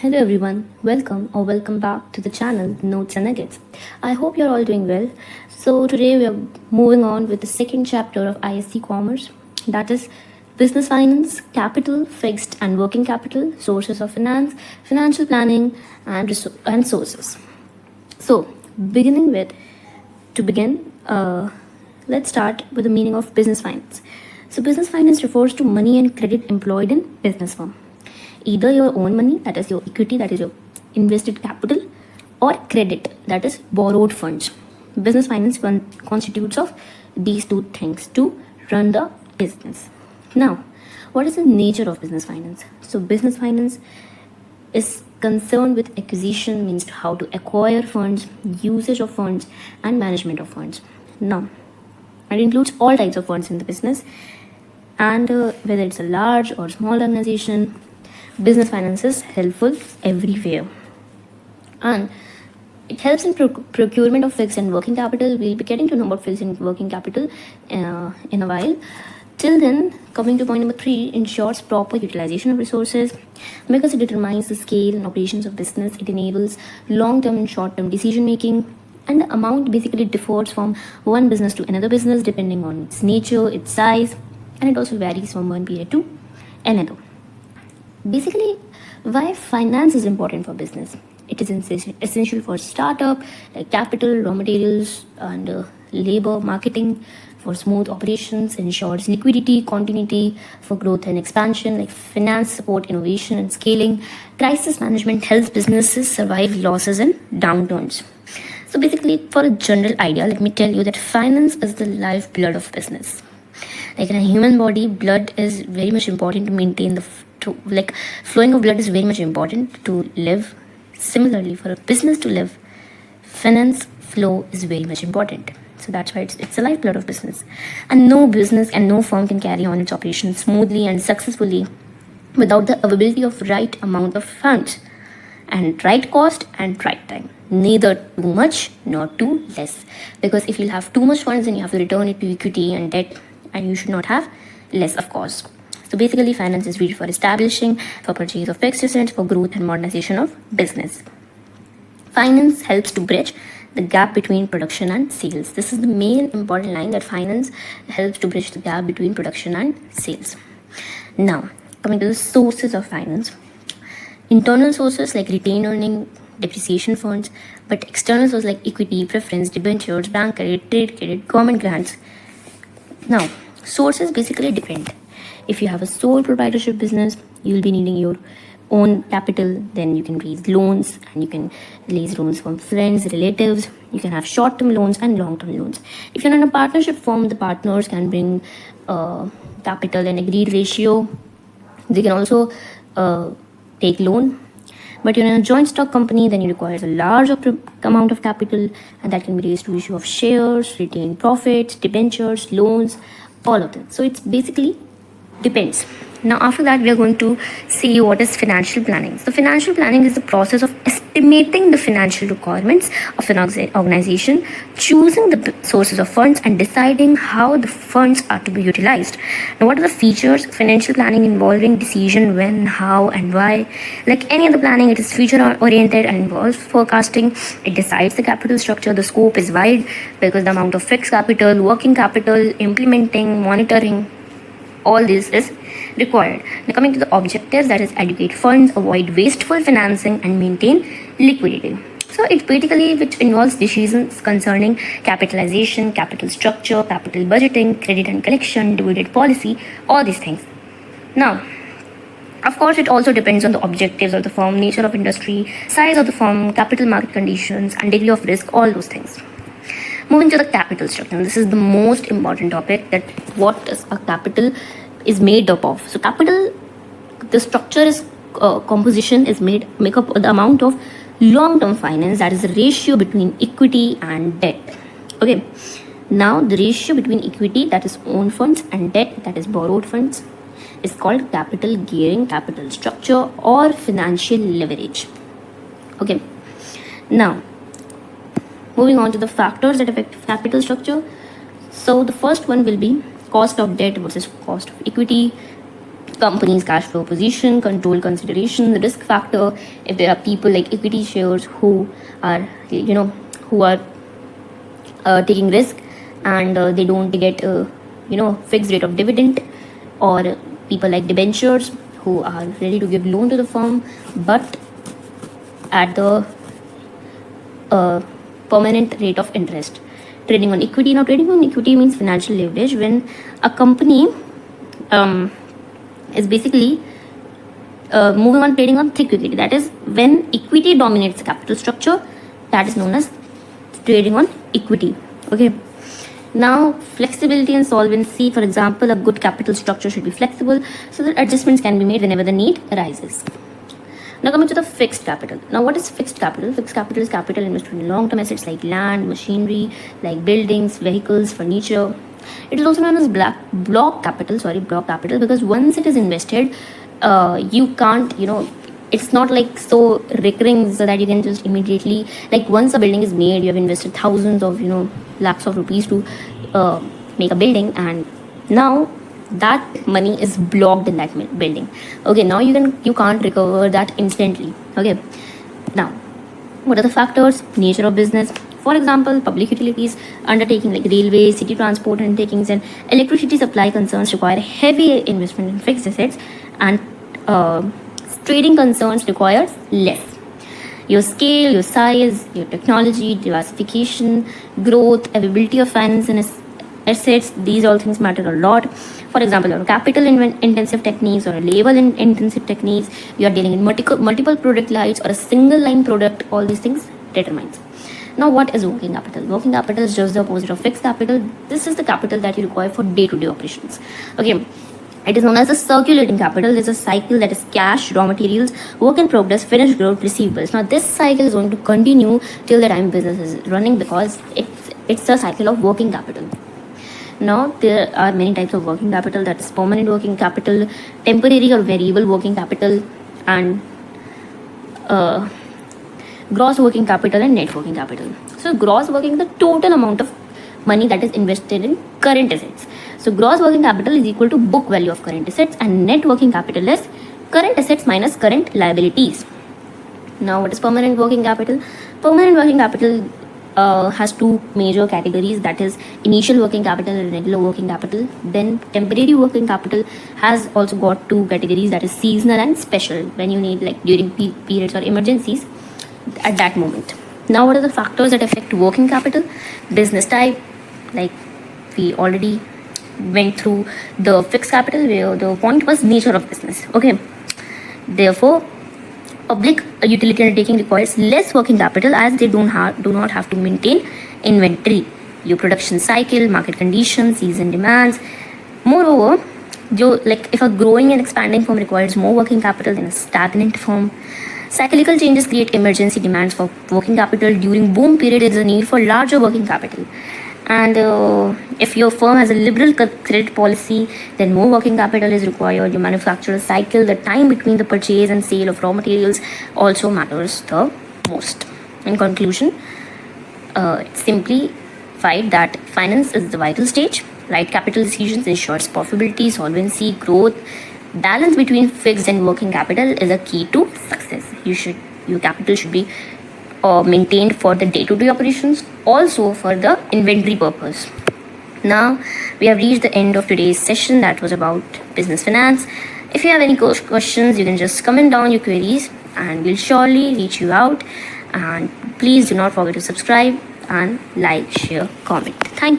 Hello everyone, welcome back to the channel Notes and Nuggets. I hope you're all doing well. So today we are moving on with the second chapter of ISC Commerce, that is business finance, capital, fixed and working capital, sources of finance, financial planning and sources. So to begin, let's start with the meaning of business finance. So business finance refers to money and credit employed in business firm. Either your own money, that is your equity, that is your invested capital, or credit, that is borrowed funds. Business finance constitutes of these two things to run the business. Now, what is the nature of business finance? So business finance is concerned with acquisition, means how to acquire funds, usage of funds, and management of funds. Now, it includes all types of funds in the business, and whether it's a large or small organization, business finance is helpful everywhere, and it helps in procurement of fixed and working capital. We'll be getting to know about fixed and working capital in a while. Till then, coming to point number 3, ensures proper utilization of resources because it determines the scale and operations of business. It enables long-term and short-term decision making, and the amount basically differs from one business to another business depending on its nature, its size, and it also varies from one period to another. Basically, why finance is important for business? It is essential for startup, like capital, raw materials, and labor, marketing, for smooth operations, ensures liquidity, continuity for growth and expansion, like finance support innovation and scaling. Crisis management helps businesses survive losses and downturns. So basically, for a general idea, let me tell you that finance is the lifeblood of business. Like in a human body, blood is very much important to maintain flowing of blood is very much important to live. Similarly, for a business to live, finance flow is very much important. So that's why it's the lifeblood of business. And no business and no firm can carry on its operations smoothly and successfully without the availability of right amount of funds and right cost and right time. Neither too much nor too less. Because if you'll have too much funds, then you have to return it to equity and debt, and you should not have less, of course. So basically, finance is used for establishing, for purchase of fixed assets, for growth and modernization of business. Finance helps to bridge the gap between production and sales. This is the main important line, that finance helps to bridge the gap between production and sales. Now, coming to the sources of finance. Internal sources like retained earning, depreciation funds, but external sources like equity, preference, debentures, bank credit, trade credit, government grants. Now, sources basically depend. If you have a sole proprietorship business, you'll be needing your own capital. Then you can raise loans, and you can raise loans from friends, relatives. You can have short-term loans and long-term loans. If you're in a partnership firm, the partners can bring capital and agreed ratio. They can also take loan. But you're in a joint stock company, then you require a large amount of capital, and that can be raised to issue of shares, retained profits, debentures, loans, all of them. So it's basically depends. Now, after that, we are going to see what is financial planning. So financial planning is the process of estimating the financial requirements of an organization, choosing the sources of funds, and deciding how the funds are to be utilized. Now, what are the features of financial planning involving decision when, how, and why? Like any other planning, it is future oriented and involves forecasting. It decides the capital structure. The scope is wide because the amount of fixed capital, working capital, implementing, monitoring, all this is required. Now, coming to the objectives, that is educate funds, avoid wasteful financing, and maintain liquidity. So it basically which involves decisions concerning capitalization, capital structure, capital budgeting, credit and collection, dividend policy, all these things. Now, of course, it also depends on the objectives of the firm, nature of industry, size of the firm, capital market conditions, and degree of risk, all those things. Moving to the capital structure, this is the most important topic, that what is a capital is made up of. So capital, the structure is composition is make up the amount of long-term finance, that is the ratio between equity and debt. Okay, now the ratio between equity, that is own funds, and debt, that is borrowed funds, is called capital gearing, capital structure, or financial leverage. Okay, now moving on to the factors that affect capital structure. So the first one will be cost of debt versus cost of equity. company's cash flow position, control consideration, the risk factor. If there are people like equity shares who are, who are taking risk and they don't get, fixed rate of dividend, or people like debentures who are ready to give loan to the firm, but at the permanent rate of interest. Trading on equity. Now, trading on equity means financial leverage when a company is basically moving on trading on thick equity. That is, when equity dominates the capital structure, that is known as trading on equity. Okay. Now, flexibility and solvency. For example, a good capital structure should be flexible so that adjustments can be made whenever the need arises. Now, coming to the fixed capital. Now, what is fixed capital? Fixed capital is capital invested in long-term assets like land, machinery, like buildings, vehicles, furniture. It is also known as block capital, because once it is invested, you can't, it's not like so recurring so that you can just immediately, like once a building is made, you have invested thousands of, lakhs of rupees to make a building, and now that money is blocked in that building. Okay, now you can't recover that instantly. Okay, now what are the factors? Nature of business. For example, public utilities undertaking like railways, city transport undertakings, and electricity supply concerns require heavy investment in fixed assets, and trading concerns requires less. Your scale, your size, your technology, diversification, growth, availability of finance and assets, these all things matter a lot. For example, on capital intensive techniques or labor intensive techniques, you are dealing in multiple product lines or a single line product, all these things determines. Now, what is working capital? Working capital is just the opposite of fixed capital. This is the capital that you require for day-to-day operations. Okay. It is known as a circulating capital. It's a cycle that is cash, raw materials, work in progress, finished goods, receivables. Now, this cycle is going to continue till the time business is running because it's a cycle of working capital. Now, there are many types of working capital. That is permanent working capital, temporary or variable working capital, and gross working capital and net working capital. So, gross working is the total amount of money that is invested in current assets. So, gross working capital is equal to book value of current assets, and net working capital is current assets minus current liabilities. Now, what is permanent working capital? Permanent working capital has two major categories, that is initial working capital and regular working capital. Then temporary working capital has also got two categories, that is seasonal and special, when you need like during peak periods or emergencies at that moment. Now, what are the factors that affect working capital? Business type, like we already went through the fixed capital where the point was nature of business. Okay, therefore public utility undertaking requires less working capital as they do not have to maintain inventory, your production cycle, market conditions, season demands. Moreover, if a growing and expanding firm requires more working capital than a stagnant firm. Cyclical changes create emergency demands for working capital. During boom period, there is a need for larger working capital. And if your firm has a liberal credit policy, then more working capital is required. Your manufacturer cycle, the time between the purchase and sale of raw materials also matters the most. In conclusion, it's simplified that finance is the vital stage. Right capital decisions ensures profitability, solvency, growth. Balance between fixed and working capital is a key to success. Your capital should be maintained for the day-to-day operations, also for the inventory purpose. Now, we have reached the end of today's session that was about business finance. If you have any questions, you can just comment down your queries and we'll surely reach you out. And please do not forget to subscribe and like, share, comment. Thank you.